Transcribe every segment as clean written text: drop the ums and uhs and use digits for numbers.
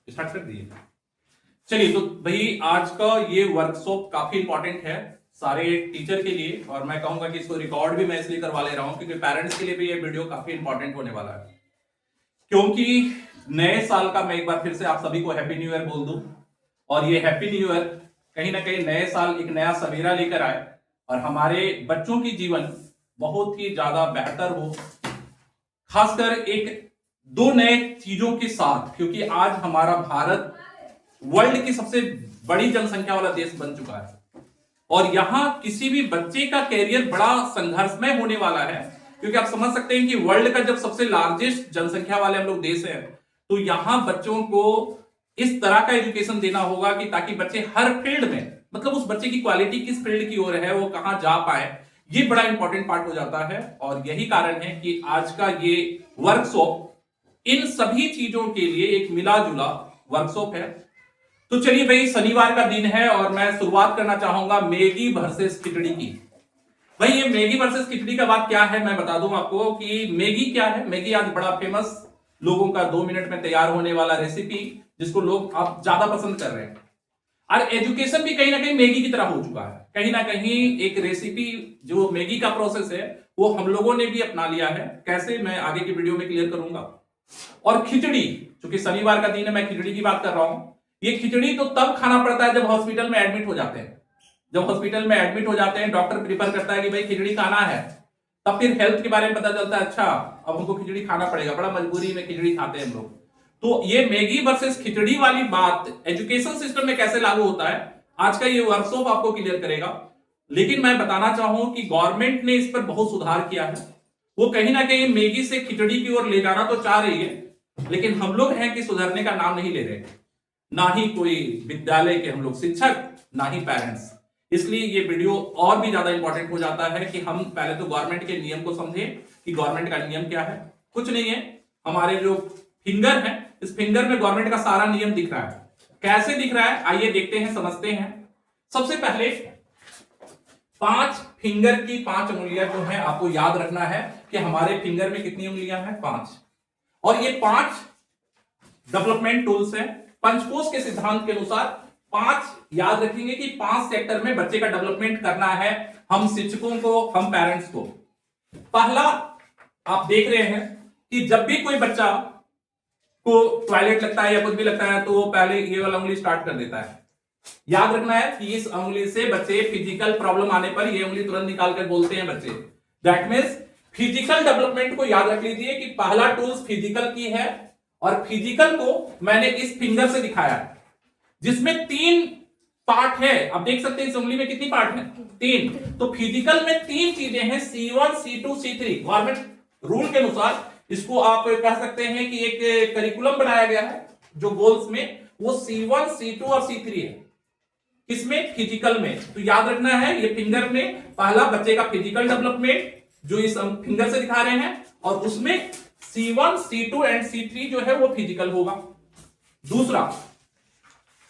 Start कर दिए। चलिए, तो भाई आज का ये वर्कशॉप काफी इंपॉर्टेंट है सारे टीचर के लिए, और मैं कहूंगा कि इसको रिकॉर्ड भी मैं इसलिए करवा ले रहा हूं क्योंकि पेरेंट्स के लिए भी ये वीडियो काफी इंपॉर्टेंट होने वाला है। क्योंकि नए साल का मैं एक बार फिर से आप सभी को हैप्पी न्यू ईयर बोल दूं, और ये हैप्पी न्यू ईयर कहीं ना कहीं नए साल एक नया सवेरा लेकर आए और हमारे बच्चों की जीवन बहुत ही ज्यादा बेहतर हो, खासकर एक दो नए चीजों के साथ, क्योंकि आज हमारा भारत वर्ल्ड की सबसे बड़ी जनसंख्या वाला देश बन चुका है और यहां किसी भी बच्चे का कैरियर बड़ा संघर्षमय होने वाला है। क्योंकि आप समझ सकते हैं कि वर्ल्ड का जब सबसे लार्जेस्ट जनसंख्या वाले हम लोग देश हैं, तो यहां बच्चों को इस तरह का एजुकेशन देना होगा कि ताकि बच्चे हर फील्ड में, मतलब उस बच्चे की क्वालिटी किस फील्ड की ओर है, वो कहां जा पाए, ये बड़ा इंपॉर्टेंट पार्ट हो जाता है। और यही कारण है कि आज का ये वर्कशॉप इन सभी चीजों के लिए एक मिला जुला वर्कशॉप है। तो चलिए भाई, शनिवार का दिन है और मैं शुरुआत करना चाहूंगा मैगी वर्सेस खिचड़ी की। भाई ये मैगी वर्सेस खिचड़ी का बात क्या है मैं बता दूं आपको कि मैगी क्या है। मैगी आज बड़ा फेमस, लोगों का 2 मिनट में तैयार होने वाला रेसिपी जिसको लोग अब ज्यादा पसंद कर रहे हैं। और एजुकेशन भी कहीं ना कहीं मैगी की तरह हो चुका है। कहीं ना कहीं एक रेसिपी जो मैगी का प्रोसेस है वो हम लोगों ने भी अपना लिया है। कैसे, मैं आगे की वीडियो में क्लियर करूंगा। और खिचड़ी, क्योंकि शनिवार का दिन है, मैं खिचड़ी की बात कर रहा हूं। ये खिचड़ी तो तब खाना पड़ता है जब हॉस्पिटल में एडमिट हो जाते हैं। जब हॉस्पिटल में एडमिट हो जाते हैं, डॉक्टर प्रीफर करता है कि भाई खिचड़ी खाना है, तब फिर हेल्थ के बारे में पता चलता है, अच्छा अब हमको खिचड़ी खाना पड़ेगा, बड़ा मजबूरी में खिचड़ी खाते हैं हम लोग। तो ये मैगी वर्सेस खिचड़ी वाली बात एजुकेशन सिस्टम में कैसे लागू होता है, आज का ये वर्कशॉप आपको क्लियर करेगा। लेकिन मैं बताना चाहूं कि गवर्नमेंट ने इस पर बहुत सुधार किया है। वो कहीं ना कहीं मैगी से खिचड़ी की ओर ले जाना तो चाह रही है, लेकिन हम लोग हैं कि सुधरने का नाम नहीं ले रहे, ना ही कोई विद्यालय के हम लोग शिक्षक, ना ही पेरेंट्स। इसलिए ये वीडियो और भी ज्यादा इंपॉर्टेंट हो जाता है कि हम पहले तो गवर्नमेंट के नियम को समझें कि गवर्नमेंट का नियम क्या है। कुछ नहीं है, हमारे जो फिंगर है, इस फिंगर में गवर्नमेंट का सारा नियम दिख रहा है। कैसे दिख रहा है आइए देखते हैं, समझते हैं। सबसे पहले 5 फिंगर की 5 उंगलियां जो है आपको याद रखना है कि हमारे फिंगर में कितनी उंगलियां हैं, 5। और ये 5 डेवलपमेंट टूल्स हैं। पंचकोश के सिद्धांत के अनुसार 5 याद रखेंगे कि 5 सेक्टर में बच्चे का डेवलपमेंट करना है, हम शिक्षकों को, हम पेरेंट्स को। पहला, आप देख रहे हैं कि जब भी कोई बच्चा को टॉयलेट लगता है या कुछ भी लगता है तो वो पहले ये वाला उंगली स्टार्ट कर देता है। याद रखना है कि इस उंगली से बच्चे फिजिकल प्रॉब्लम आने पर ये उंगली तुरंत निकाल कर बोलते हैं बच्चे। दैट मीन्स फिजिकल डेवलपमेंट को याद रख लीजिए कि पहला टूल्स फिजिकल की है, और फिजिकल को मैंने इस फिंगर से दिखाया है जिसमें 3 पार्ट है। आप देख सकते हैं इस उंगली में कितनी पार्ट है, 3। तो फिजिकल में 3 चीजें हैं, C1 C2 C3। Government rule के अनुसार इसको आप कह सकते हैं कि एक करिकुलम बनाया गया है जो गोल्स में, वो C1 C2 और C3 है। किसमें, फिजिकल में। तो याद रखना है ये फिंगर में पहला बच्चे का फिजिकल डेवलपमेंट जो इस फिंगर से दिखा रहे हैं, और उसमें C1 C2 एंड C3 जो है वो फिजिकल होगा। दूसरा,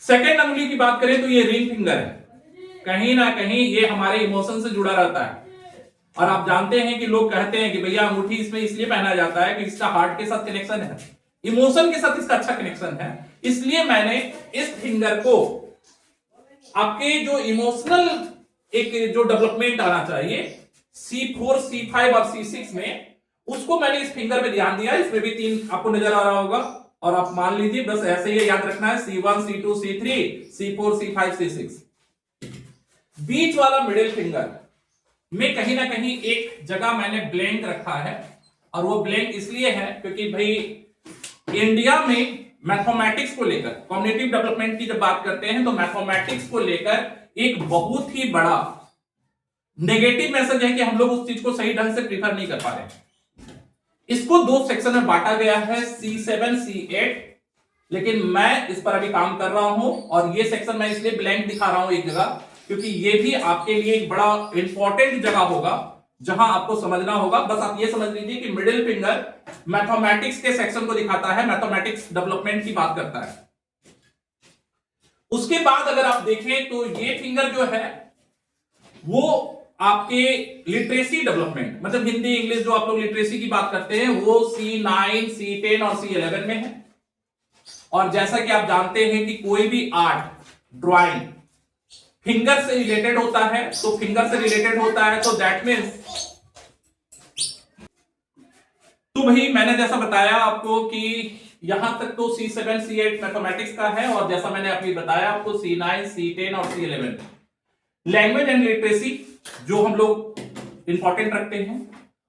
सेकेंड उंगली की बात करें तो ये रिंग फिंगर है। कहीं ना कहीं ये हमारे इमोशन से जुड़ा रहता है, और आप जानते हैं कि लोग कहते हैं कि भैया अंगूठी इसमें इसलिए पहना जाता है कि इसका हार्ट के साथ कनेक्शन है, इमोशन के साथ इसका अच्छा कनेक्शन है। इसलिए मैंने इस फिंगर को आपके जो इमोशनल एक जो डेवलपमेंट आना चाहिए C4 C5 और C6 में, उसको मैंने इस फिंगर में ध्यान दिया। इसमें भी 3 आपको नजर आ रहा होगा, और आप मान लीजिए बस ऐसे ही याद रखना है, C1 C2 C3 C4 C5 C6। बीच वाला मिडिल फिंगर में कहीं ना कहीं एक जगह मैंने ब्लैंक रखा है, और वो ब्लैंक इसलिए है क्योंकि भाई इंडिया में मैथमेटिक्स को लेकर, कॉग्निटिव डेवलपमेंट की जब बात करते हैं तो मैथमेटिक्स को लेकर एक बहुत ही बड़ा नेगेटिव मैसेज है कि हम लोग उस चीज को सही ढंग से प्रीफर नहीं कर पा रहे। इसको 2 सेक्शन में बांटा गया है, C7 C8, लेकिन मैं इस पर अभी काम कर रहा हूं, और ये सेक्शन मैं इसलिए ब्लैंक दिखा रहा हूं एक जगह, क्योंकि ये भी आपके लिए एक बड़ा इंपॉर्टेंट जगह होगा जहां आपको समझना होगा। बस आप ये समझ लीजिए कि मिडिल फिंगर मैथमेटिक्स के सेक्शन को दिखाता है, मैथमेटिक्स डेवलपमेंट की बात करता है। उसके बाद अगर आप देखें तो ये फिंगर जो है वो आपके लिटरेसी डेवलपमेंट, मतलब हिंदी इंग्लिश जो आप लोग लिटरेसी की बात करते हैं, वो C9 C10 और C11 में है। और जैसा कि आप जानते हैं कि कोई भी आर्ट ड्राइंग फिंगर से रिलेटेड होता है, तो फिंगर से रिलेटेड होता है तो दैट मीन्स, तो भाई मैंने जैसा बताया आपको कि यहां तक तो C7 C8 मैथमेटिक्स का है, और जैसा मैंने अभी बताया आपको C9 C10 और C11 लैंग्वेज एंड लिटरेसी जो हम लोग इंपॉर्टेंट रखते हैं,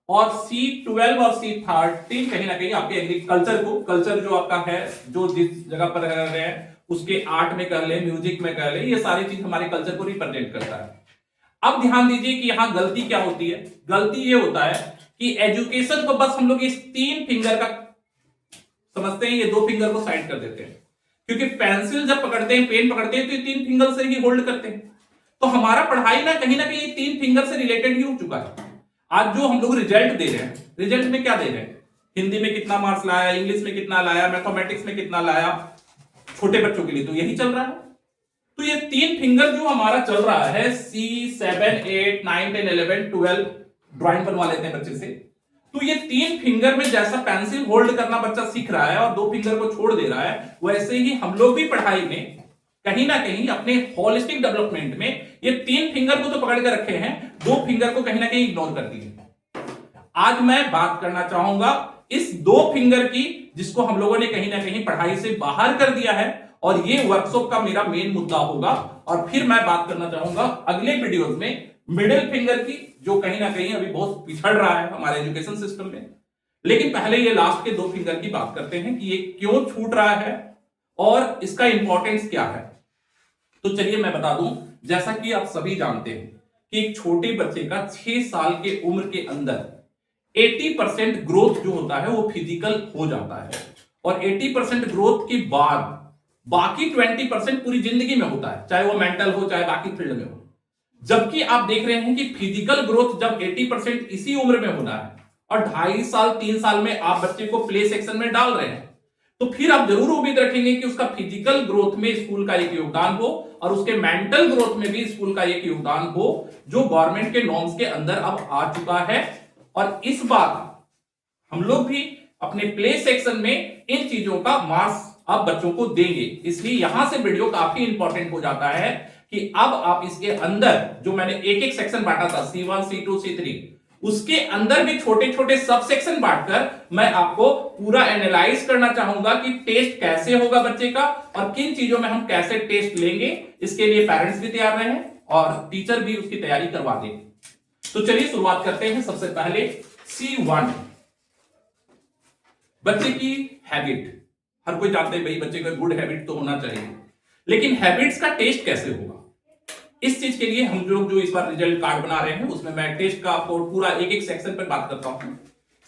और C12 और C13 कहीं ना कहीं आपके एग्रीकल्चर को, कल्चर जो आपका है, जो जिस जगह पर रह रहे हैं उसके आर्ट में कर ले, म्यूजिक में कर ले, ये सारी चीज हमारे कल्चर को रिप्रेजेंट करता है। अब ध्यान दीजिए कि यहां गलती क्या होती है। गलती ये होता है कि एजुकेशन को बस हम लोग इस 3 फिंगर का समझते हैं, ये 2 फिंगर को साइड कर देते हैं, क्योंकि पेंसिल जब पकड़ते हैं, पेन पकड़ते हैं तो ये 3 फिंगर से ही होल्ड करते हैं। तो हमारा पढ़ाई ना कहीं 3 फिंगर से रिलेटेड ही हो चुका है। आज जो हम लोग रिजल्ट दे रहे हैं, रिजल्ट में क्या दे रहे हैं, हिंदी में कितना मार्क्स लाया, इंग्लिश में कितना लाया, मैथमेटिक्स में कितना लाया, छोटे बच्चों के लिए तो यही चल रहा है। तो ये 3 फिंगर जो हमारा चल रहा है, C7 8 9 10 11 12 ड्राइंग बनवा लेते हैं बच्चे से, तो ये 3 फिंगर में जैसा पेंसिल होल्ड करना बच्चा सीख रहा है और 2 फिंगर को छोड़ दे रहा है, वैसे ही हम लोग भी पढ़ाई में कहीं ना कहीं अपने होलिस्टिक डेवलपमेंट में ये 3 फिंगर को तो पकड़ के रखे हैं, 2 फिंगर को कहीं ना कहीं इग्नोर कर दिए। आज मैं बात करना चाहूंगा इस 2 फिंगर की, जिसको हम लोगों ने कहीं ना कहीं पढ़ाई से बाहर कर दिया है, और ये वर्कशॉप का मेरा मेन मुद्दा होगा। और फिर मैं बात करना चाहूंगा अगले वीडियोस में मिडिल फिंगर की, जो कहीं ना कहीं अभी बहुत पिछड़ रहा है हमारे एजुकेशन सिस्टम में। लेकिन पहले ये लास्ट के 2 फिंगर की बात करते हैं कि ये क्यों छूट रहा है और इसका इंपॉर्टेंस क्या है। तो चलिए मैं बता दूं, जैसा कि आप सभी जानते हैं कि एक छोटे बच्चे का 6 साल के उम्र के अंदर 80% ग्रोथ जो होता है वो फिजिकल हो जाता है, और 80% ग्रोथ के बाद बाकी 20% पूरी जिंदगी में होता है, चाहे वो मेंटल हो चाहे बाकी फील्ड में हो। जबकि आप देख रहे हैं कि फिजिकल ग्रोथ जब 80% इसी उम्र में होना है, और 2.5 साल 3 साल में आप बच्चे को प्ले सेक्शन में डाल रहे हैं, तो फिर आप जरूर उम्मीद रखेंगे कि उसका फिजिकल ग्रोथ में स्कूल का एक योगदान हो, और उसके मेंटल ग्रोथ में भी स्कूल का एक योगदान हो, जो गवर्नमेंट के नॉर्म्स के अंदर अब आ चुका है। और इस बार हम लोग भी अपने प्ले सेक्शन में इन चीजों का मार्क्स अब बच्चों को देंगे। इसलिए यहां से वीडियो काफी इंपॉर्टेंट हो जाता है कि अब आप इसके अंदर जो मैंने एक एक सेक्शन बांटा था, C1 C2 C3, उसके अंदर भी छोटे छोटे सब सेक्शन बांटकर मैं आपको पूरा एनालाइज करना चाहूंगा कि टेस्ट कैसे होगा बच्चे का, और किन चीजों में हम कैसे टेस्ट लेंगे। इसके लिए पेरेंट्स भी तैयार रहें और टीचर भी उसकी तैयारी करवा दें। तो चलिए शुरुआत करते हैं। सबसे पहले C1, बच्चे की हैबिट। हर कोई जानते हैं भाई बच्चे का गुड हैबिट तो होना चाहिए, लेकिन हैबिट्स का टेस्ट कैसे होगा, इस चीज के लिए हम लोग जो इस बार रिजल्ट कार्ड बना रहे हैं उसमें मैं टेस्ट का आपको पूरा एक एक सेक्शन पर बात करता हूं।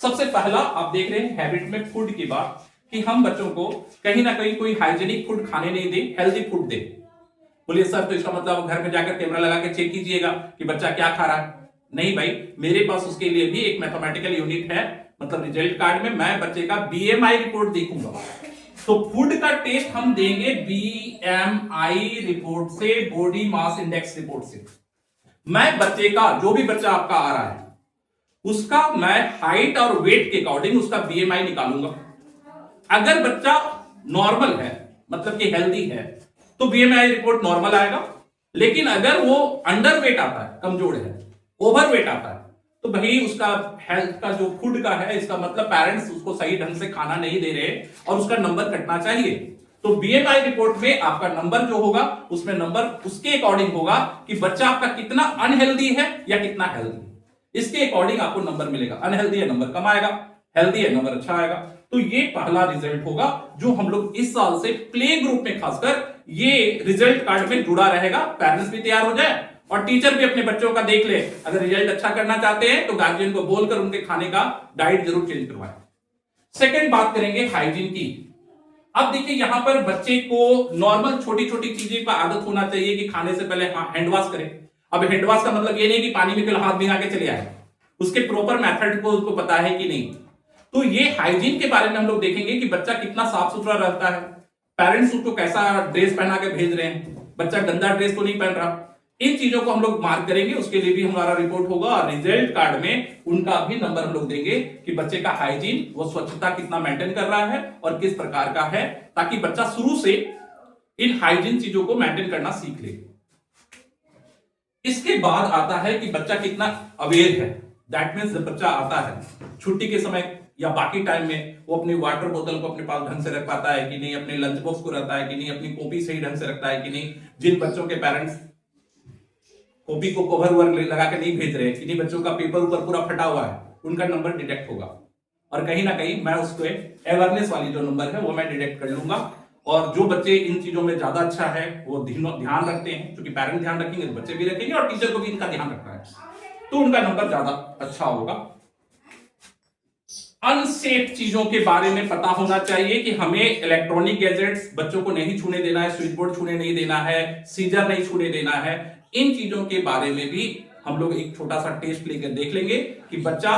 सबसे पहला आप देख रहे हैं हैबिट में फूड की बात, कि हम बच्चों को कहीं ना कहीं कोई हाइजीनिक फूड खाने नहीं दे, हेल्दी फूड दे। बोलिए सर तो इसका मतलब घर में जाकर कैमरा लगा के चेक कीजिएगा कि बच्चा क्या खा रहा है। नहीं भाई, मेरे पास उसके लिए भी एक मैथमेटिकल यूनिट है, मतलब रिजल्ट कार्ड में मैं बच्चे का BMI रिपोर्ट देखूंगा। तो फूड का टेस्ट हम देंगे BMI रिपोर्ट से, बॉडी मास इंडेक्स रिपोर्ट से। मैं बच्चे का, जो भी बच्चा आपका आ रहा है, उसका मैं हाइट और वेट के अकॉर्डिंग उसका BMI निकालूंगा। अगर बच्चा नॉर्मल है, मतलब कि हेल्दी है, तो BMI रिपोर्ट नॉर्मल आएगा। लेकिन अगर वो अंडर वेट आता है, कमजोर है, ओवर वेट आता है, तो भाई उसका हेल्थ का जो फूड का है, इसका मतलब पेरेंट्स उसको सही ढंग से खाना नहीं दे रहे और उसका नंबर कटना चाहिए। तो BMI रिपोर्ट में आपका नंबर जो होगा, उसमें नंबर उसके अकॉर्डिंग होगा कि बच्चा आपका कितना अनहेल्दी है या कितना हेल्दी। इसके अकॉर्डिंग आपको नंबर मिलेगा। अनहेल्दी है नंबर कम आएगा, हेल्दी है नंबर अच्छा आएगा। तो ये पहला रिजल्ट होगा जो हम लोग इस साल से प्ले ग्रुप में खासकर ये रिजल्ट कार्ड में जुड़ा रहेगा। पेरेंट्स भी तैयार हो जाए और टीचर भी अपने बच्चों का देख ले। अगर रिजल्ट अच्छा करना चाहते हैं तो गार्जियन को बोलकर उनके खाने का डाइट जरूर चेंज करवाएं। सेकंड बात करेंगे हाइजीन की। अब देखिए यहां पर बच्चे को नॉर्मल छोटी छोटी चीजें का आदत होना चाहिए कि खाने से पहले हैंड वॉश करें। अब हैंड वॉश का मतलब ये नहीं कि पानी में केवल हाथ भिगा के चले आए, उसके प्रॉपर मेथड को उसको पता है कि नहीं। तो ये हाइजीन के बारे में हम लोग देखेंगे कि बच्चा कितना साफ सुथरा रहता है, पेरेंट्स उसको कैसा ड्रेस पहना के भेज रहे हैं, बच्चा गंदा ड्रेस तो नहीं पहन रहा, इन चीजों को हम लोग मार्क करेंगे, उसके लिए भी हमारा रिपोर्ट होगा और रिजल्ट कार्ड में उनका भी नंबर हम लोग देंगे कि बच्चे का हाइजीन, वो स्वच्छता कितना मेंटेन कर रहा है और किस प्रकार का है, ताकि बच्चा शुरू से इन हाइजीन चीजों को मेंटेन करना सीख ले। इसके बाद आता है कि बच्चा कितना अवेयर है। दैट मीन्स जब बच्चा आता है छुट्टी के समय या बाकी टाइम में, वो अपनी वाटर बोतल को अपने पास ढंग से रख पाता है कि नहीं, अपने लंच बॉक्स को रखता है कि नहीं, अपनी कॉपी सही ढंग से रखता है कि नहीं। जिन बच्चों के पेरेंट्स कॉपी को कवर वर लगा के नहीं भेज रहे, किन्हीं बच्चों का पेपर ऊपर पूरा फटा हुआ है, उनका नंबर डिटेक्ट होगा और कहीं ना कहीं मैं उसको अवेयरनेस वाली जो नंबर है वो मैं डिटेक्ट कर लूंगा। और जो बच्चे इन चीजों में ज्यादा अच्छा है वो ध्यान रखते हैं, क्योंकि पेरेंट ध्यान रखेंगे तो बच्चे भी रखेंगे और टीचर को भी इनका ध्यान रखना है, तो उनका नंबर ज्यादा अच्छा होगा। अनसेफ चीजों के बारे में पता होना चाहिए कि हमें इलेक्ट्रॉनिक गैजेट्स बच्चों को नहीं छूने देना है, स्विच बोर्ड छूने नहीं देना है, सीजर नहीं छूने देना है। इन चीजों के बारे में भी हम लोग एक छोटा सा टेस्ट लेकर देख लेंगे कि बच्चा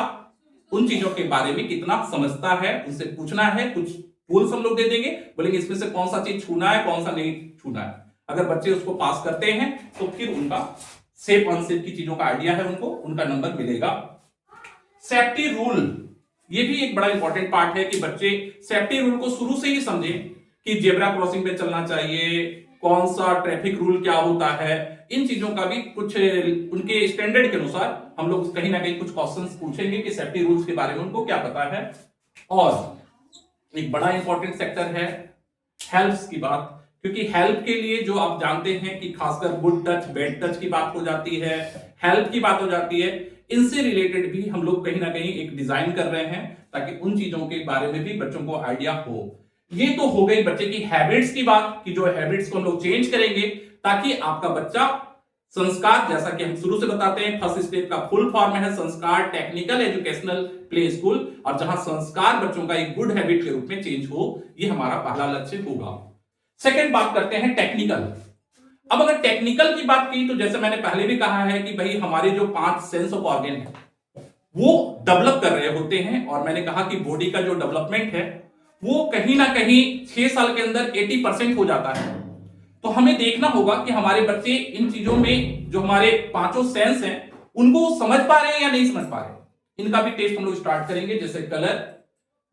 उन चीजों के बारे में कितना समझता है। उनसे पूछना है, कुछ रूल्स हम लोग दे देंगे, बोलेंगे इसमें से कौन सा चीज छूना है, कौन सा नहीं छूना है। अगर बच्चे उसको पास करते हैं तो फिर उनका सेफ अनसेफ की चीजों का आइडिया है, उनको उनका नंबर मिलेगा। सेफ्टी रूल, ये भी एक बड़ा इंपॉर्टेंट पार्ट है कि बच्चे सेफ्टी रूल को शुरू से ही समझें कि जेब्रा क्रॉसिंग पे चलना चाहिए, कौन सा ट्रैफिक रूल क्या होता है। इन चीजों का भी कुछ उनके स्टैंडर्ड के अनुसार हम लोग कहीं ना कहीं कुछ क्वेश्चंस पूछेंगे कि सेफ्टी रूल्स के बारे में उनको क्या पता है। और एक बड़ा इंपॉर्टेंट सेक्टर है हेल्प की बात, क्योंकि हेल्प के लिए जो आप जानते हैं कि खासकर गुड टच बैड टच की बात हो जाती है, हेल्प की बात हो जाती है, इनसे रिलेटेड भी हम लोग कहीं ना कहीं एक डिजाइन कर रहे हैं ताकि उन चीजों के बारे में भी बच्चों को आइडिया हो। ये तो हो गई बच्चे की हैबिट्स की बात कि जो हैबिट्स को हम लोग चेंज करेंगे ताकि आपका बच्चा संस्कार, जैसा कि हम शुरू से बताते हैं, फर्स्ट स्टेप का फुल फॉर्म है संस्कार टेक्निकल एजुकेशनल प्ले स्कूल, और जहां संस्कार बच्चों का एक गुड हैबिट के रूप में चेंज हो, ये हमारा पहला लक्ष्य होगा। सेकंड बात करते हैं टेक्निकल। अब अगर टेक्निकल की बात की तो जैसे मैंने पहले भी कहा है कि भाई हमारे जो 5 सेंस ऑफ ऑर्गन है वो डेवलप कर रहे होते हैं, और मैंने कहा कि बॉडी का जो डेवलपमेंट है वो कहीं ना कहीं 6 साल के अंदर 80% हो जाता है। तो हमें देखना होगा कि हमारे बच्चे इन चीजों में जो हमारे 5 सेंस हैं उनको समझ पा रहे हैं या नहीं समझ पा रहे। इनका भी टेस्ट हम लोग स्टार्ट करेंगे। जैसे कलर,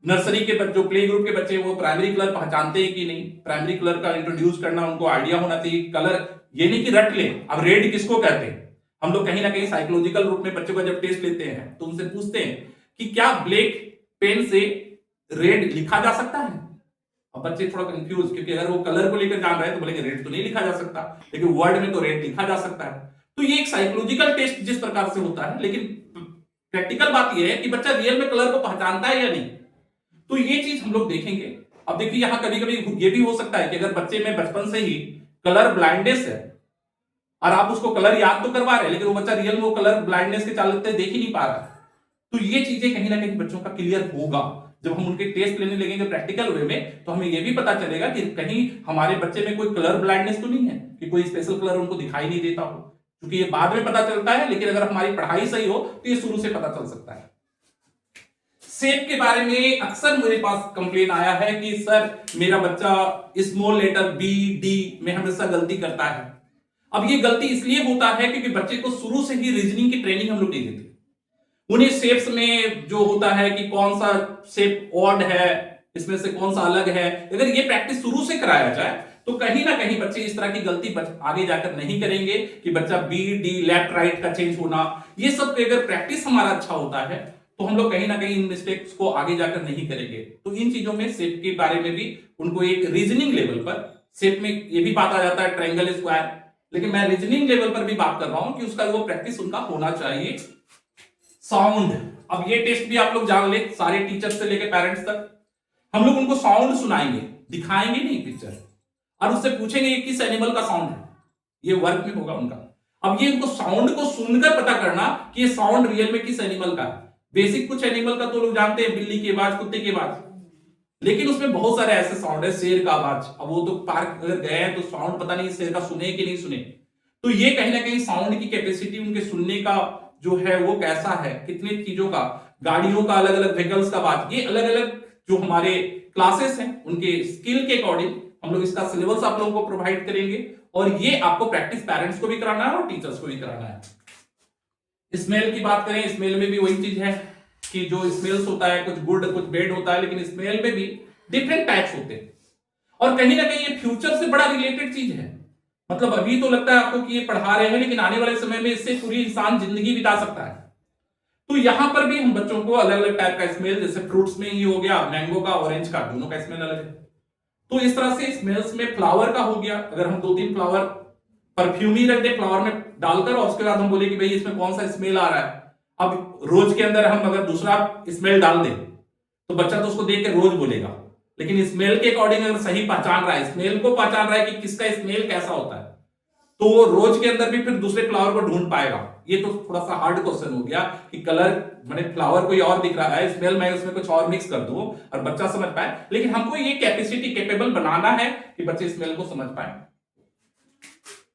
नर्सरी के बच्चे, जो प्ले ग्रुप के बच्चे, वो प्राइमरी कलर पहचानते हैं कि नहीं, प्राइमरी कलर का इंट्रोड्यूस करना, उनको आइडिया होना चाहिए। कलर ये नहीं कि रट ले, अब रेड किसको कहते हैं, हम लोग कहीं ना कहीं साइकोलॉजिकल रूप में बच्चों का जब टेस्ट लेते हैं तो उनसे पूछते हैं कि क्या ब्लैक पेन से रेड लिखा जा सकता है। अब बच्चे थोड़ा कंफ्यूज, क्योंकि अगर वो कलर को लेकर जान रहे हैं तो बोलेंगे रेड तो नहीं लिखा जा सकता, लेकिन वर्ड में तो रेड लिखा जा सकता है। तो ये एक साइकोलॉजिकल टेस्ट जिस प्रकार से होता है, लेकिन प्रैक्टिकल बात यह है कि बच्चा रियल में कलर को पहचानता है या नहीं, तो ये चीज हम लोग देखेंगे। अब देखिए यहां कभी कभी ये भी हो सकता है कि अगर बच्चे में बचपन से ही कलर ब्लाइंडनेस है और आप उसको कलर याद तो करवा रहे हैं, लेकिन वो बच्चा रियल में वो कलर ब्लाइंडनेस के चलते देख ही नहीं पा रहा, तो ये चीजें कहीं ना कहीं बच्चों का क्लियर होगा। जब हम उनके टेस्ट लेने लगेंगे प्रैक्टिकल वे में, तो हमें यह भी पता चलेगा कि कहीं हमारे बच्चे में कोई कलर ब्लाइंडनेस तो नहीं है, कि कोई स्पेशल कलर उनको दिखाई नहीं देता हो, क्योंकि ये बाद में पता चलता है, लेकिन अगर हमारी पढ़ाई सही हो तो ये शुरू से पता चल सकता है। शेप के बारे में अक्सर मेरे पास कंप्लेन आया है कि सर मेरा बच्चा स्मॉल लेटर बी डी में हमेशा गलती करता है। अब ये गलती इसलिए होता है क्योंकि बच्चे को शुरू से ही रीजनिंग की ट्रेनिंग हम लोग नहीं देते। उन्हें शेप्स में जो होता है कि कौन सा शेप ऑड है, इसमें से कौन सा अलग है, अगर ये प्रैक्टिस शुरू से कराया जाए तो कहीं ना कहीं बच्चे इस तरह की गलती आगे जाकर नहीं करेंगे कि बच्चा बी डी लेफ्ट राइट का चेंज होना, ये सब अगर प्रैक्टिस हमारा अच्छा होता है तो हम लोग कहीं ना कहीं इन मिस्टेक्स को आगे जाकर नहीं करेंगे। तो इन चीजों में शेप के बारे में भी उनको एक रीजनिंग लेवल पर, शेप में ये भी बात आ जाता है ट्रायंगल स्क्वायर, लेकिन मैं रीजनिंग लेवल पर भी बात कर रहा हूं कि उसका वो प्रैक्टिस उनका होना चाहिए। साउंड, अब ये टेस्ट भी आप लोग जान ले, सारे टीचर्स से लेकर पेरेंट्स तक, हम लोग उनको साउंड सुनाएंगे, दिखाएंगे नहीं पिक्चर, और उससे पूछेंगे ये किस एनिमल का साउंड है, ये वर्क में होगा उनका। अब ये उनको साउंड को सुनकर पता करना कि ये साउंड रियल में किस एनिमल का है। बेसिक कुछ एनिमल का तो लोग जानते हैं, बिल्ली की आवाज, कुत्ते की आवाज, लेकिन उसमें बहुत सारे ऐसे साउंड है, शेर का आवाज, अब वो तो पार्क अगर गए हैं तो साउंड पता नहीं शेर का सुने कि नहीं सुने। तो ये कहीं ना कहीं साउंड की कैपेसिटी उनके सुनने का जो है वो कैसा है, कितने चीजों का, गाड़ियों का अलग अलग व्हीकल्स का बात, ये अलग अलग जो हमारे क्लासेस हैं उनके स्किल के अकॉर्डिंग हम लोग इसका सिलेबस आप लोगों को प्रोवाइड करेंगे और ये आपको प्रैक्टिस पेरेंट्स को भी कराना है और टीचर्स को भी कराना है। स्मेल की बात करें, स्मेल में भी वही चीज है कि जो स्मेल्स होता है कुछ गुड कुछ बैड होता है, लेकिन स्मेल में भी डिफरेंट टाइप्स होते हैं और कहीं ना कहीं ये फ्यूचर से बड़ा रिलेटेड चीज है। मतलब अभी तो लगता है आपको कि ये पढ़ा रहे हैं, लेकिन आने वाले समय में इससे पूरी इंसान जिंदगी बिता सकता है। तो यहां पर भी हम बच्चों को अलग अलग टाइप का स्मेल, जैसे फ्रूट्स में ही हो गया मैंगो का, ऑरेंज का, दोनों का स्मेल अलग है। तो इस तरह से स्मेल्स में फ्लावर का हो गया, अगर हम 2-3 फ्लावर परफ्यूम ही रख दे फ्लावर में डालकर और उसके बाद हम बोले कि भाई इसमें कौन सा स्मेल आ रहा है। अब रोज के अंदर हम अगर दूसरा स्मेल डाल दें तो बच्चा तो उसको देख के रोज बोलेगा, लेकिन स्मेल के अकॉर्डिंग अगर सही पहचान रहा है, स्मेल को पहचान रहा है कि किसका स्मेल कैसा होता है, तो वो रोज के अंदर भी फिर दूसरे फ्लावर को ढूंढ पाएगा। ये तो थोड़ा सा हार्ड क्वेश्चन हो गया कि कलर मैंने फ्लावर कोई और दिख रहा है, स्मेल मैं उसमें कुछ और मिक्स कर दूं और बच्चा समझ पाए, लेकिन हमको ये कैपेसिटी कैपेबल बनाना है कि बच्चे स्मेल को समझ पाए।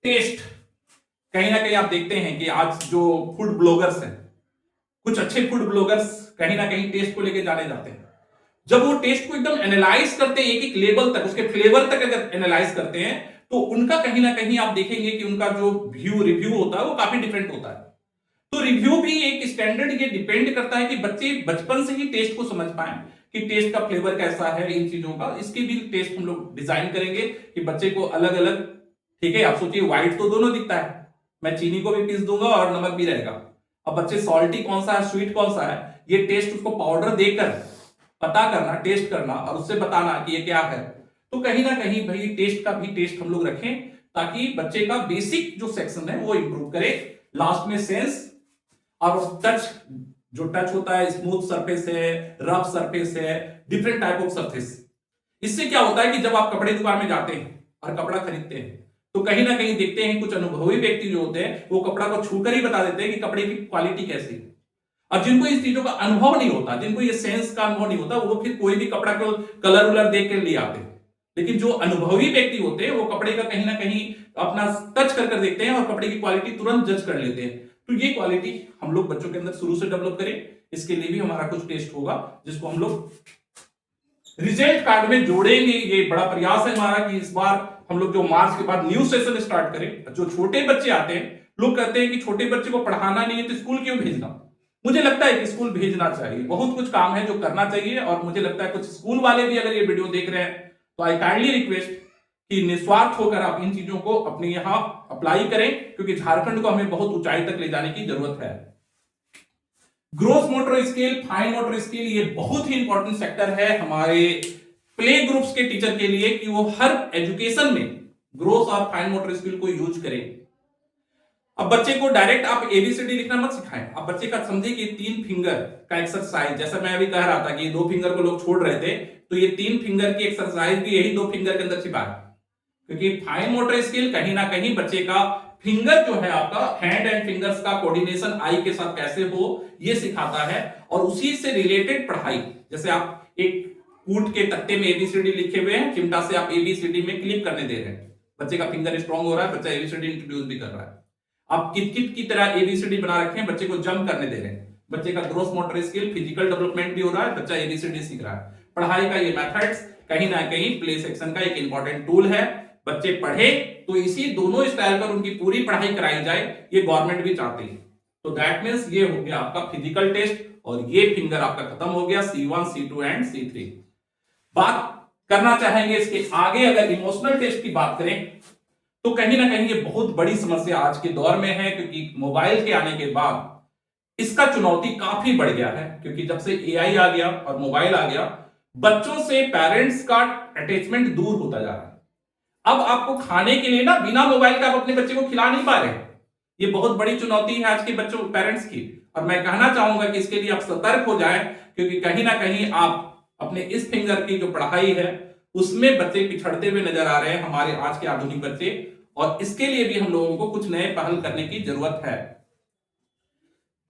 टेस्ट, कहीं ना कहीं आप देखते हैं कि आज जो फूड ब्लॉगर्स हैं, कुछ अच्छे फूड ब्लॉगर्स कहीं ना कहीं टेस्ट को लेके जाने जाते हैं। जब वो टेस्ट को एकदम एनालाइज करते हैं, एक एक लेवल तक, उसके फ्लेवर तक अगर एनालाइज करते हैं, तो उनका कहीं ना कहीं आप देखेंगे कि उनका जो रिव्यू होता है वो काफी डिफरेंट होता है। तो रिव्यू भी एक स्टैंडर्ड, ये डिपेंड करता है कि बच्चे बचपन से ही टेस्ट को समझ पाए कि टेस्ट का फ्लेवर कैसा है, इन चीजों का। इसके भी टेस्ट हम लोग डिजाइन करेंगे कि बच्चे को अलग अलग, ठीक है, आप सोचिए व्हाइट तो दोनों दिखता है, मैं चीनी को भी पीस दूंगा और नमक भी रहेगा। अब बच्चे सॉल्टी कौन सा है, स्वीट कौन सा है, ये टेस्ट उसको पाउडर देकर पता करना, टेस्ट करना और उससे बताना कि ये क्या है। तो कहीं ना कहीं भाई टेस्ट का भी टेस्ट हम लोग रखें ताकि बच्चे का बेसिक जो सेक्शन है वो इंप्रूव करे। लास्ट में सेंस और टच, जो टच होता है, स्मूथ सरफेस है, रफ सरफेस है, डिफरेंट टाइप ऑफ सरफेस। इससे क्या होता है कि जब आप कपड़े दुकान में जाते हैं और कपड़ा खरीदते हैं तो कहीं ना कहीं देखते हैं कुछ अनुभवी व्यक्ति जो होते हैं वो कपड़ा को छूकर ही बता देते हैं कि कपड़े की क्वालिटी कैसी है। और जिनको इस चीजों का अनुभव नहीं होता, जिनको ये सेंस का अनुभव नहीं होता, वो फिर कोई भी कपड़ा को कलर उलर देख के ले आते हैं। लेकिन जो अनुभवी व्यक्ति होते हैं वो कपड़े का कहीं ना कहीं अपना टच कर देखते हैं और कपड़े की क्वालिटी तुरंत जज कर लेते हैं। तो ये क्वालिटी हम लोग बच्चों के अंदर शुरू से डेवलप करें। इसके लिए भी हमारा कुछ टेस्ट होगा जिसको हम लोग रिजल्ट कार्ड में जोड़ेंगे। ये बड़ा प्रयास है हमारा कि इस बार हम लोग जो मार्च के बाद न्यू सेशन स्टार्ट करें। जो छोटे बच्चे आते हैं, लोग कहते हैं कि छोटे बच्चे को पढ़ाना नहीं है तो स्कूल क्यों भेजना। मुझे लगता है कि स्कूल भेजना चाहिए, बहुत कुछ काम है जो करना चाहिए। और मुझे लगता है कुछ स्कूल वाले भी अगर ये वीडियो देख रहे हैं तो आई काइंडली रिक्वेस्ट कि निस्वार्थ होकर आप इन चीजों को अपने यहां अप्लाई करें, क्योंकि झारखंड को हमें बहुत ऊंचाई तक ले जाने की जरूरत है। Gross motor skill, fine motor skill, ये बहुत ही इंपॉर्टेंट सेक्टर है हमारे प्ले ग्रुप्स के टीचर के लिए कि वो हर एजुकेशन में ग्रोस और फाइन मोटर स्किल को यूज करें। अब बच्चे को डायरेक्ट आप एबीसीडी लिखना मत सिखाएं। अब बच्चे का समझे कि 3 फिंगर का एक्सरसाइज, जैसा मैं अभी कह रहा था कि 2 फिंगर को लोग छोड़ रहे थे, तो ये 3 फिंगर की एक्सरसाइज भी यही 2 फिंगर के अंदर छिपा है। क्योंकि फाइन मोटर स्किल कहीं ना कहीं बच्चे का फिंगर जो है, आपका हैंड एंड फिंगर्स का कोऑर्डिनेशन आई के साथ कैसे हो ये सिखाता है। और उसी से रिलेटेड पढ़ाई, जैसे आप एक कूट के तख्ते में एबीसीडी लिखे हुए हैं, चिमटा से आप एबीसीडी में क्लिक करने दे रहे हैं, बच्चे का फिंगर स्ट्रांग हो रहा है, बच्चा एबीसीडी इंट्रोड्यूस भी कर रहा है। आप किट की तरह एबीसीडी बना रखे हैं, बच्चे को जंप करने दे रहे हैं, बच्चे का gross motor skill, physical development भी हो रहा है, बच्चा एबीसीडी सीख रहा है। पढ़ाई का ये मेथड्स कहीं ना कहीं प्ले सेक्शन का एक इंपॉर्टेंट टूल है। बच्चे पढ़े तो इसी दोनों स्टाइल पर उनकी पूरी पढ़ाई कराई जाए, ये गवर्नमेंट भी चाहती है। तो दैट मींस ये हो गया आपका फिजिकल टेस्ट और ये फिंगर आपका खत्म हो गया, C1, C2 एंड C3। बात करना चाहेंगे इसके आगे, अगर इमोशनल टेस्ट की बात करें तो कहीं ना कहीं ये बहुत बड़ी समस्या आज के दौर में है, क्योंकि मोबाइल के आने के बाद इसका चुनौती काफी बढ़ गया है। क्योंकि जब से एआई आ गया और मोबाइल आ गया, बच्चों से पेरेंट्स का अटैचमेंट दूर होता जा रहा है। अब आपको खाने के लिए ना बिना मोबाइल के आप अपने बच्चे को खिला नहीं पा रहे। ये बहुत बड़ी चुनौती है आज के बच्चों पेरेंट्स की। और मैं कहना चाहूंगा कि इसके लिए आप सतर्क हो जाएं, क्योंकि कहीं ना कहीं आप अपने इस फिंगर की जो पढ़ाई है उसमें बच्चे पिछड़ते हुए नजर आ रहे हैं, हमारे आज के आधुनिक बच्चे। और इसके लिए भी हम लोगों को कुछ नए पहल करने की जरूरत है।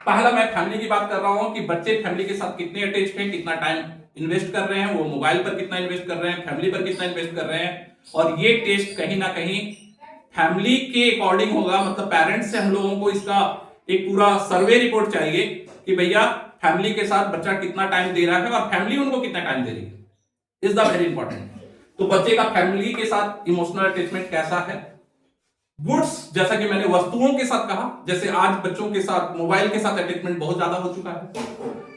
पहला मैं फैमिली की बात कर रहा हूं कि बच्चे फैमिली के साथ कितने अटैच्ड हैं, कितना टाइम इन्वेस्ट कर रहे हैं, वो मोबाइल पर कितना इन्वेस्ट कर रहे हैं, फैमिली पर कितना इन्वेस्ट कर रहे हैं। और ये टेस्ट कहीं ना कहीं फैमिली के अकॉर्डिंग होगा। मतलब पेरेंट्स से हम लोगों को इसका एक पूरा सर्वे रिपोर्ट चाहिए कि भैया फैमिली के साथ बच्चा कितना टाइम दे रहा है और फैमिली उनको कितना टाइम दे रही है, इज द वेरी इंपॉर्टेंट। तो बच्चे का फैमिली के साथ इमोशनल अटैचमेंट कैसा है। गुड्स, जैसा कि मैंने वस्तुओं के साथ कहा, जैसे आज बच्चों के साथ मोबाइल के साथ अटैचमेंट बहुत ज्यादा हो चुका है।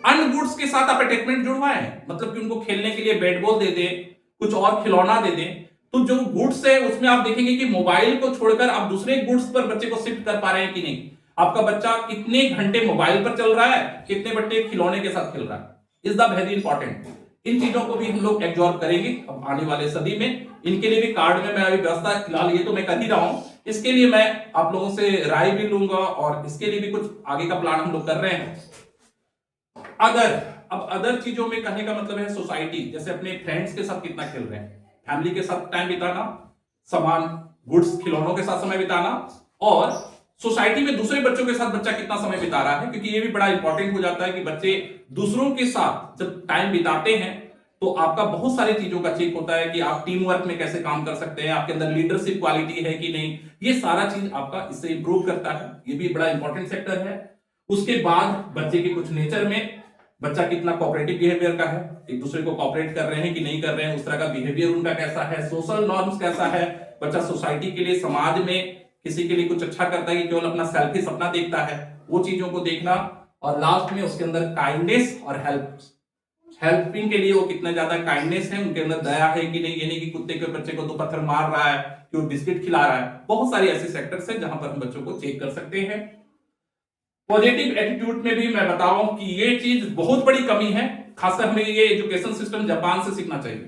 अनगुड्स के साथ आप अटैचमेंट जुड़वाएं, मतलब कि उनको खेलने के लिए बैट बॉल दे दें, कुछ और खिलौना दे दें। तो जो गुड्स है उसमें आप देखेंगे कि मोबाइल को छोड़कर आप दूसरे गुड्स पर बच्चे को शिफ्ट कर पा रहे हैं कि नहीं। आपका बच्चा कितने घंटे मोबाइल पर चल रहा है, कितने बच्चे खिलौने के साथ खेल रहा है, इज द वेरी इंपॉर्टेंट। इन चीजों को भी हम लोग एब्जॉर्ब करेंगे अब आने वाले सदी में। इनके लिए भी कार्ड में मैं अभी व्यवस्था फिलहाल ये तो मैं कर ही रहा हूं, इसके लिए मैं आप लोगों से राय भी लूंगा और इसके लिए भी कुछ आगे का प्लान हम लोग कर रहे हैं। अदर चीजों में कहने का मतलब है सोसाइटी, जैसे अपने फ्रेंड्स के साथ कितना खेल रहे हैं, फैमिली के साथ टाइम बिताना, सामान गुड्स खिलौनों के साथ समय बिताना, और सोसाइटी में दूसरे बच्चों के साथ बच्चा कितना समय बिता रहा है, क्योंकि ये भी बड़ा इंपॉर्टेंट हो जाता है कि बच्चे दूसरों के साथ जब टाइम बिताते हैं तो आपका बहुत सारी चीजों का चेक होता है कि आप टीम वर्क में कैसे काम कर सकते हैं, आपके अंदर लीडरशिप क्वालिटी है कि नहीं, ये सारा चीज आपका इससे इंप्रूव करता है। ये भी बड़ा इंपॉर्टेंट सेक्टर है। उसके बाद बच्चे के कुछ नेचर में बच्चा कितना कोऑपरेटिव बिहेवियर का है, एक दूसरे को कोऑपरेट कर रहे हैं कि नहीं कर रहे हैं, उस तरह का बिहेवियर उनका कैसा है, सोशल नॉर्म्स कैसा है, बच्चा सोसाइटी के लिए समाज में किसी के लिए कुछ अच्छा करता है कि केवल अपना सेल्फिश अपना देखता है, वो चीजों को देखना। और लास्ट में उसके अंदर काइंडनेस और हेल्पिंग के लिए वो कितना ज्यादा काइंडनेस है, उनके अंदर दया है कि नहीं। ये नहीं कि कुत्ते के बच्चे को 2 पत्थर मार रहा है कि वो बिस्किट खिला रहा है। बहुत सारी ऐसे सेक्टर्स हैं जहां पर हम बच्चों को चेक कर सकते हैं। पॉजिटिव एटीट्यूड में भी मैं बताऊं कि ये चीज बहुत बड़ी कमी है, खासकर हमें ये एजुकेशन सिस्टम जापान से सीखना चाहिए।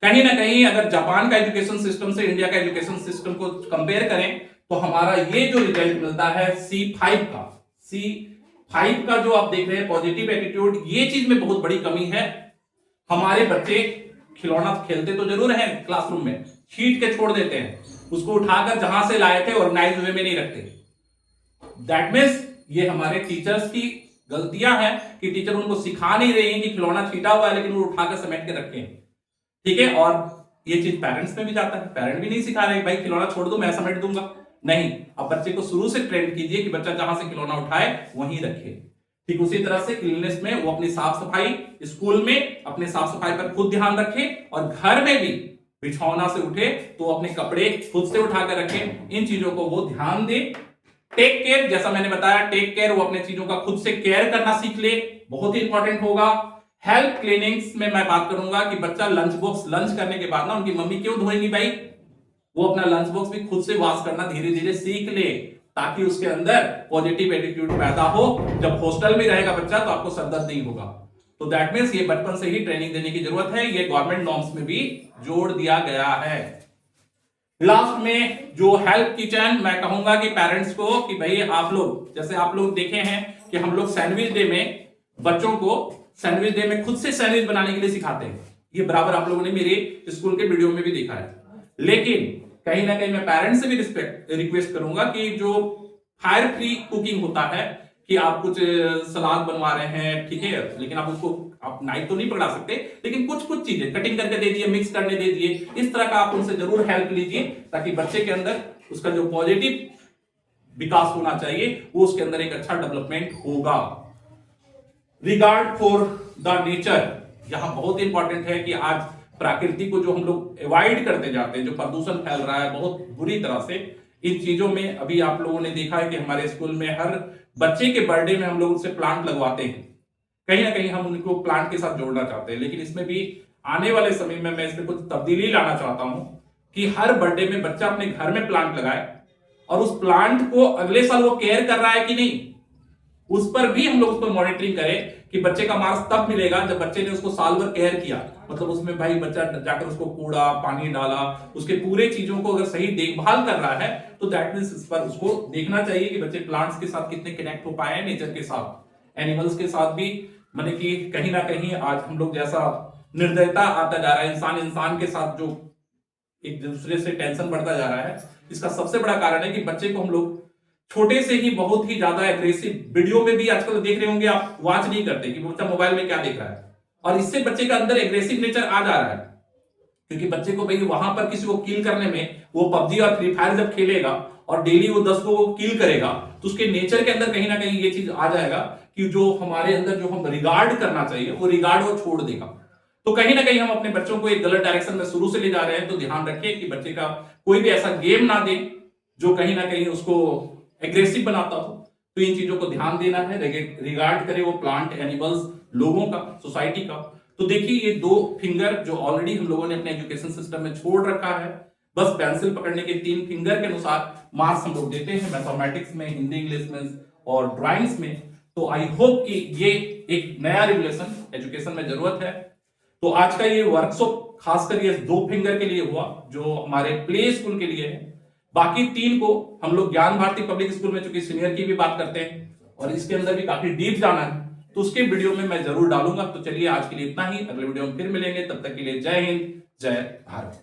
कहीं ना कहीं अगर जापान का एजुकेशन सिस्टम से इंडिया का एजुकेशन सिस्टम को कंपेयर करें तो हमारा ये जो रिजल्ट मिलता है C5 का जो आप देख रहे हैं पॉजिटिव एटीट्यूड, ये चीज में बहुत बड़ी कमी है। हमारे बच्चे खिलौना खेलते तो जरूर हैं, क्लासरूम में छीट के छोड़ देते हैं, उसको उठाकर जहां से लाए थे ऑर्गेनाइज वे में नहीं रखते। दैट मीन्स ये हमारे टीचर्स की गलतियां हैं कि टीचर उनको सिखा नहीं रहे हैं कि खिलौना छीटा हुआ है लेकिन वो उठाकर समेट के रखे हैं, ठीक है। और ये चीज पेरेंट्स में भी जाता है, पेरेंट भी नहीं सिखा रहे भाई खिलौना छोड़ दो मैं समेट दूंगा, नहीं। अब बच्चे को शुरू से ट्रेन कीजिए कि बच्चा जहां से खिलौना उठाए वहीं रखे। ठीक उसी तरह से क्लीननेस में वो अपनी साफ सफाई, स्कूल में अपने साफ सफाई पर खुद ध्यान रखे, और घर में भी बिछौना से उठे तो अपने कपड़े खुद से उठाकर रखे। इन चीजों को वो ध्यान दे। टेक केयर, जैसा मैंने बताया टेक केयर, वो अपने चीजों का खुद से केयर करना सीख ले, बहुत ही इंपॉर्टेंट होगा। हेल्थ क्लीनिंग्स में मैं बात करूंगा कि बच्चा लंच बॉक्स लंच करने के बाद ना उनकी मम्मी क्यों धोएगी भाई, वो अपना लंच बॉक्स भी खुद से वॉश करना धीरे धीरे सीख ले, ताकि उसके अंदर पॉजिटिव एटीट्यूड पैदा हो। जब हॉस्टल में रहेगा बच्चा तो आपको सरदर्द नहीं होगा। तो दैट मीन्स ये बचपन से ही ट्रेनिंग देने की जरूरत है, ये गवर्नमेंट नॉर्म्स में भी जोड़ दिया गया है। लास्ट में जो हेल्प किचन, मैं कहूंगा कि पेरेंट्स को कि भाई आप लोग, जैसे आप लोग देखे हैं कि हम लोग सैंडविच डे में बच्चों को सैंडविच डे में खुद से सैंडविच बनाने के लिए सिखाते हैं, ये बराबर आप लोगों ने मेरे स्कूल के वीडियो में भी देखा है। लेकिन कहीं ना कहीं मैं पेरेंट्स से भी रिक्वेस्ट करूंगा कि जो फायर फ्री कुकिंग होता है कि आप कुछ सलाद बनवा रहे हैं, ठीक है, लेकिन आप उसको आप नाइफ तो नहीं पकड़ा सकते, लेकिन कुछ कुछ चीजें कटिंग करके दे दिए, मिक्स करने दे दिए, इस तरह का आप उनसे जरूर हेल्प लीजिए, ताकि बच्चे के अंदर उसका जो पॉजिटिव विकास होना चाहिए वो उसके अंदर एक अच्छा डेवलपमेंट होगा। रिगार्ड फॉर द नेचर, यहां बहुत इंपॉर्टेंट है कि आज प्रकृति को जो हम लोग अवॉइड करते जाते हैं, जो प्रदूषण फैल रहा है बहुत बुरी तरह से, इन चीजों में अभी आप लोगों ने देखा है कि हमारे स्कूल में हर बच्चे के बर्थडे में हम लोग उनसे प्लांट लगवाते हैं, कहीं ना कहीं हम उनको प्लांट के साथ जोड़ना चाहते हैं। लेकिन इसमें भी आने वाले समय में मैं इसमें कुछ तब्दीली लाना चाहता हूं कि हर बर्थडे में बच्चा अपने घर में प्लांट लगाए, और उस प्लांट को अगले साल वो केयर कर रहा है कि नहीं, उस पर भी हम लोग उस पर मॉनिटरिंग करें कि बच्चे का मार्क्स तब मिलेगा जब बच्चे ने उसको साल भर केयर किया। मतलब उसमें भाई बच्चा जाकर उसको कूड़ा पानी डाला, उसके पूरे चीजों को अगर सही देखभाल कर रहा है तो दैट मींस इस पर उसको देखना चाहिए कि बच्चे प्लांट्स के साथ कितने कनेक्ट हो पाए हैं, नेचर के साथ, एनिमल्स के साथ भी। माने कि कहीं ना कहीं आज हम लोग जैसा निर्दयता आता जा रहा है, इंसान इंसान के साथ जो एक दूसरे से टेंशन बढ़ता जा रहा है, इसका सबसे बड़ा कारण है कि बच्चे को हम लोग छोटे से ही बहुत ही ज्यादा एग्रेसिव, वीडियो में भी आजकल देख रहे होंगे आप, वॉच नहीं करते कि बच्चा मोबाइल में क्या देख रहा है, और इससे बच्चे के अंदर एग्रेसिव नेचर आ जा रहा है। क्योंकि बच्चे को भाई वहां पर किसी को किल करने में, वो पबजी और फ्री फायर जब खेलेगा और डेली वो 10 को किल करेगा, तो उसके नेचर के अंदर कहीं ना कहीं ये चीज आ जाएगा कि जो हमारे अंदर जो हम रिगार्ड करना चाहिए वो रिगार्ड वो छोड़ देगा। तो कहीं ना कहीं हम अपने बच्चों को एक गलत डायरेक्शन में शुरू से ले जा रहे हैं। तो ध्यान रखें कि बच्चे का कोई भी ऐसा गेम ना दें जो कहीं ना कहीं उसको एग्रेसिव बनाता हो। तो इन चीजों को ध्यान देना है, रिगार्ड करें वो प्लांट, एनिमल्स, लोगों का, सोसाइटी का। तो देखिए ये 2 फिंगर जो ऑलरेडी हम लोगों ने अपने एजुकेशन सिस्टम में छोड़ रखा है, बस पेंसिल पकड़ने के 3 फिंगर के अनुसार मार्क्स हम लोग देते हैं मैथमेटिक्स में, हिंदी, इंग्लिश में और ड्राइंग्स में। तो आई होप कि ये एक नया रिवोल्यूशन एजुकेशन में जरूरत है। तो आज का ये वर्कशॉप खासकर ये 2 फिंगर के लिए हुआ जो हमारे प्ले स्कूल के लिए है। बाकी 3 को हम लोग ज्ञान भारती पब्लिक स्कूल में चूंकि सीनियर की भी बात करते हैं और इसके अंदर भी काफी डीप जाना है, तो उसके वीडियो में मैं जरूर डालूंगा। तो चलिए आज के लिए इतना ही, अगले वीडियो में फिर मिलेंगे, तब तक के लिए जय हिंद, जय भारत।